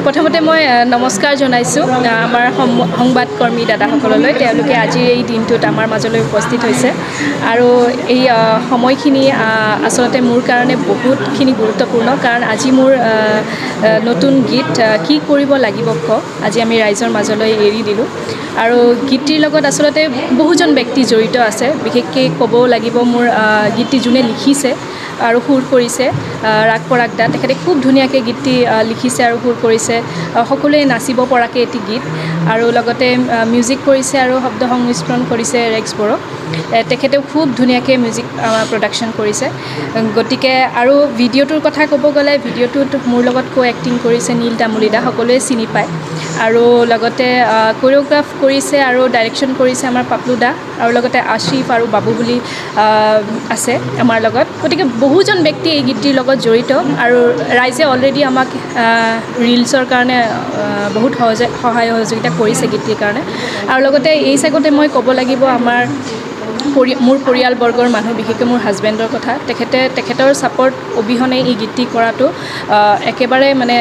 প্ৰথমতে মই নমস্কাৰ জনাইছোঁ আমাৰ সংবাদকৰ্মী দাদাসকললৈ তেওঁলোকে আজিৰ এই দিনটোত আমাৰ মাজলৈ উপস্থিত হৈছে আৰু এই সময়খিনি আচলতে মোৰ কাৰণে বহুতখিনি গুৰুত্বপূৰ্ণ কাৰণ আজি মোৰ নতুন গীত কি কৰিব লাগিব আজি আমি ৰাইজৰ মাজলৈ এৰি দিলোঁ আৰু গীতটিৰ লগত আচলতে বহুজন ব্যক্তি জড়িত আছে বিশেষকৈ ক'ব লাগিব মোৰ গীতটি যোনে লিখিছে আৰু সুৰ কৰিছে ৰাগ পৰাগ দা তেখেতে খুব ধুনীয়াকৈ গীতটি লিখিছে আৰু সুৰ কৰিছে সকলোৱে নাচিব পৰাকৈ এটি গীত আৰু লগতে মিউজিক কৰিছে আৰু শব্দ সংমিশ্ৰণ কৰিছে ৰেক্স বড়ো তেখেতেও খুব ধুনীয়াকৈ মিউজিক প্ৰডাকশ্যন কৰিছে গতিকে আৰু ভিডিঅ'টোৰ কথা ক'ব গ'লে ভিডিঅ'টোত মোৰ লগত কো এক্টিং কৰিছে নীল তামুলী দা সকলোৱে চিনি পায় আৰু লগতে কোৰিঅ'গ্ৰাফ কৰিছে আৰু ডাইৰেকশ্যন কৰিছে আমাৰ পাপলু দা আৰু লগতে আশিফ আৰু বাবু বুলি আছে আমাৰ লগত গতিকে বহুজন ব্যক্তি এই গীতটিৰ লগত জড়িত আৰু ৰাইজে অলৰেডি আমাক ৰিলছৰ কাৰণে বহুত সহায় সহযোগিতা কৰিছে গীতটিৰ কাৰণে আৰু লগতে এই চাগতে মই ক'ব লাগিব আমাৰ মোৰ পৰিয়ালবৰ্গৰ মানুহ বিশেষকৈ মোৰ হাজবেণ্ডৰ কথা তেখেতৰ ছাপৰ্ট অবিহনে এই গীতটি কৰাটো একেবাৰে মানে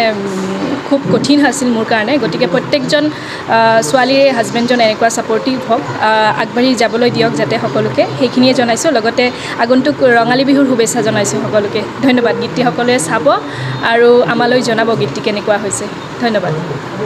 খুব কঠিন আছিল মোৰ কাৰণে গতিকে প্ৰত্যেকজন ছোৱালীৰে হাজবেণ্ডজন এনেকুৱা ছাপৰ্টিভ হওক আগবাঢ়ি যাবলৈ দিয়ক যাতে সকলোকে সেইখিনিয়ে জনাইছোঁ লগতে আগন্তুক ৰঙালী বিহুৰ শুভেচ্ছা জনাইছোঁ সকলোকে ধন্যবাদ গীতটি সকলোৱে চাব আৰু আমালৈ জনাব গীতটি কেনেকুৱা হৈছে ধন্যবাদ